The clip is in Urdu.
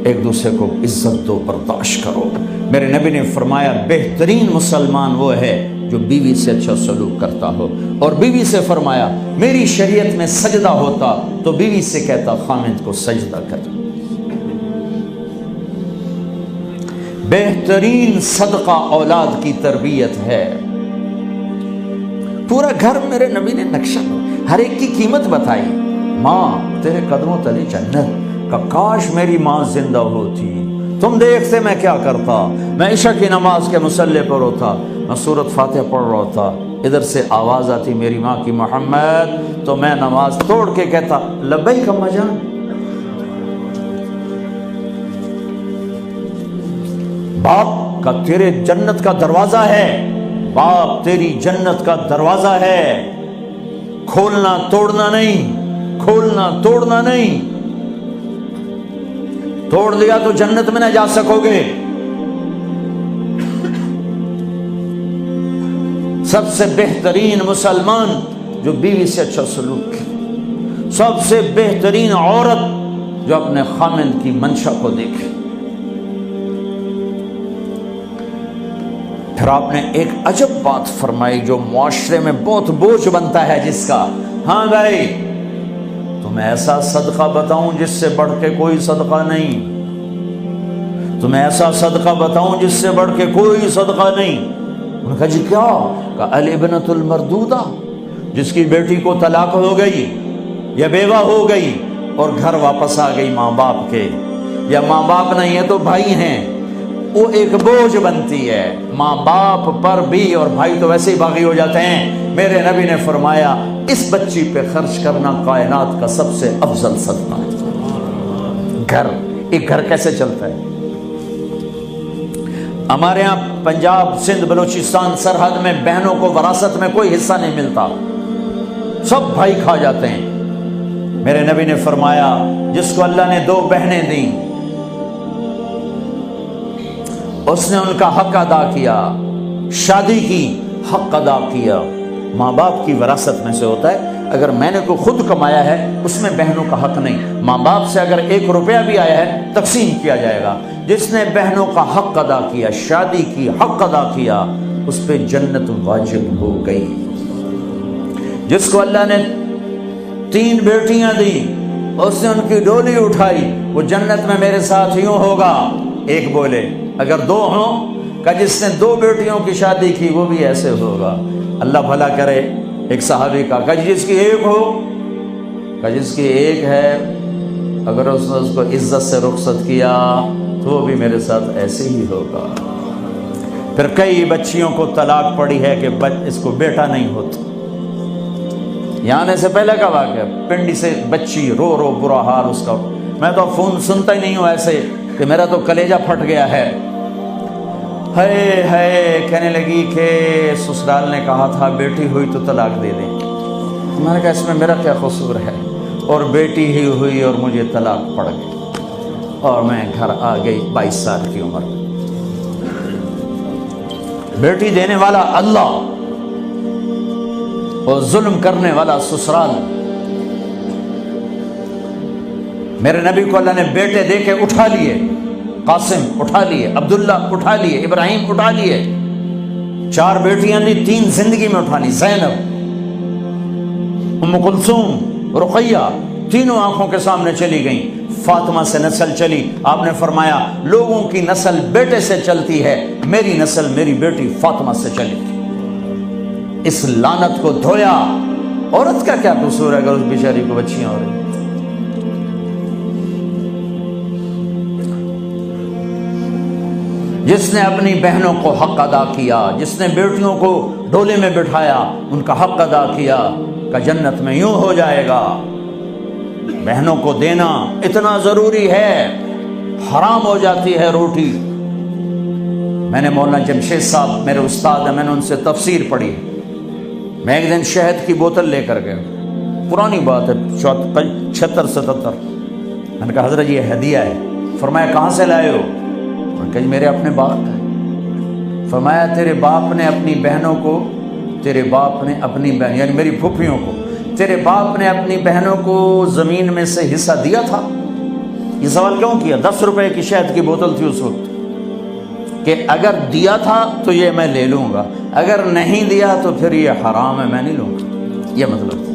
ایک دوسرے کو عزت دو، برداشت کرو۔ میرے نبی نے فرمایا بہترین مسلمان وہ ہے جو بیوی سے اچھا سلوک کرتا ہو، اور بیوی سے فرمایا میری شریعت میں سجدہ ہوتا تو بیوی سے کہتا خامند کو سجدہ کر۔ بہترین صدقہ اولاد کی تربیت ہے۔ پورا گھر میرے نبی نے نقشہ، ہر ایک کی قیمت بتائی۔ ماں تیرے قدموں تلے جنت، کہ کاش میری ماں زندہ ہوتی، تم دیکھتے میں کیا کرتا، میں عشاء کی نماز کے مصلی پر ہوتا، میں سورۃ فاتحہ پڑھ رہا ہوتا، ادھر سے آواز آتی میری ماں کی محمد، تو میں نماز توڑ کے کہتا لبیک اماں جان۔ باپ کا تیرے جنت کا دروازہ ہے، باپ تیری جنت کا دروازہ ہے، کھولنا توڑنا نہیں، کھولنا توڑنا نہیں، توڑ دیا تو جنت میں نہ جا سکو گے۔ سب سے بہترین مسلمان جو بیوی سے اچھا سلوک کرے، سب سے بہترین عورت جو اپنے خامند کی منشا کو دیکھے۔ پھر آپ نے ایک عجب بات فرمائی جو معاشرے میں بہت بوجھ بنتا ہے جس کا، ہاں بھائی تمہیں ایسا صدقہ بتاؤں جس سے بڑھ کے کوئی صدقہ نہیں، تمہیں ایسا صدقہ بتاؤں جس سے بڑھ کے کوئی صدقہ نہیں۔ انہوں نے کہا جی کیا؟ کہ الابنۃ المردودہ، جس کی بیٹی کو طلاق ہو گئی یا بیوہ ہو گئی اور گھر واپس آ گئی ماں باپ کے، یا ماں باپ نہیں ہے تو بھائی ہیں، وہ ایک بوجھ بنتی ہے ماں باپ پر بھی، اور بھائی تو ویسے ہی باغی ہو جاتے ہیں۔ میرے نبی نے فرمایا اس بچی پہ خرچ کرنا کائنات کا سب سے افضل صدقہ ہے۔ گھر، ایک گھر کیسے چلتا ہے؟ ہمارے ہاں پنجاب، سندھ، بلوچستان سرحد میں بہنوں کو وراثت میں کوئی حصہ نہیں ملتا، سب بھائی کھا جاتے ہیں۔ میرے نبی نے فرمایا جس کو اللہ نے 2 بہنیں دیں اس نے ان کا حق ادا کیا، شادی کی حق ادا کیا۔ ماں باپ کی وراثت میں سے ہوتا ہے، اگر میں نے کوئی خود کمایا ہے اس میں بہنوں کا حق نہیں، ماں باپ سے اگر 1 روپیہ بھی آیا ہے تقسیم کیا جائے گا۔ جس نے بہنوں کا حق ادا کیا، شادی کی حق ادا کیا، اس پہ جنت واجب ہو گئی۔ جس کو اللہ نے 3 بیٹیاں دی، اس نے ان کی ڈولی اٹھائی، وہ جنت میں میرے ساتھ یوں ہوگا۔ ایک بولے اگر 2 ہوں، کہ جس نے 2 بیٹیوں کی شادی کی وہ بھی ایسے ہوگا۔ اللہ بھلا کرے۔ ایک صحابی کا کہ جس کی 1 ہو، کہ جس کی 1 ہے، اگر اس نے اس کو عزت سے رخصت کیا تو وہ بھی میرے ساتھ ایسے ہی ہوگا۔ پھر کئی بچیوں کو طلاق پڑی ہے کہ اس کو بیٹا نہیں ہوتا۔ یہاں آنے سے پہلے کا واقعہ، پنڈی سے بچی رو رو برا حال اس کا، میں تو فون سنتا ہی نہیں ہوں ایسے کہ میرا تو کلیجہ پھٹ گیا ہے۔ ہے کہنے لگی کہ سسرال نے کہا تھا بیٹی ہوئی تو طلاق دے دیں۔ میں نے کہا اس میں میرا کیا قصور ہے، اور بیٹی ہی ہوئی اور مجھے طلاق پڑ گئی، اور میں گھر آ گئی 22 سال کی عمر۔ بیٹی دینے والا اللہ اور ظلم کرنے والا سسرال۔ میرے نبی کو اللہ نے بیٹے دے کے اٹھا لیے، قاسم اٹھا لیے، عبداللہ اٹھا لیے، ابراہیم اٹھا لیے، 4 بیٹیاں دی، 3 زندگی میں اٹھا لی، زینب، ام کلثوم، رقیہ، تینوں آنکھوں کے سامنے چلی گئیں۔ فاطمہ سے نسل چلی، آپ نے فرمایا لوگوں کی نسل بیٹے سے چلتی ہے، میری نسل میری بیٹی فاطمہ سے چلی۔ اس لعنت کو دھویا۔ عورت کا کیا قصور ہے اگر اس بیچاری کو بچیاں ہو رہی؟ جس نے اپنی بہنوں کو حق ادا کیا، جس نے بیٹیوں کو ڈولے میں بٹھایا، ان کا حق ادا کیا، کہ جنت میں یوں ہو جائے گا۔ بہنوں کو دینا اتنا ضروری ہے، حرام ہو جاتی ہے روٹی۔ میں نے مولانا جمشید صاحب میرے استاد ہیں، میں نے ان سے تفسیر پڑھی۔ میں ایک دن شہد کی بوتل لے کر گیا، پرانی بات ہے 76-77۔ میں نے کہا حضرت یہ ہدیہ ہے۔ فرمایا کہاں سے لائے ہو؟ کہ میرے اپنے باپ کا ہے۔ فرمایا تیرے باپ نے اپنی بہنوں کو، تیرے باپ نے اپنی بہن یعنی میری پھوپھیوں کو، تیرے باپ نے اپنی بہنوں کو زمین میں سے حصہ دیا تھا؟ یہ سوال کیوں کیا؟ 10 روپے کی شہد کی بوتل تھی اس وقت، کہ اگر دیا تھا تو یہ میں لے لوں گا، اگر نہیں دیا تو پھر یہ حرام ہے، میں نہیں لوں گا، یہ مطلب تھا۔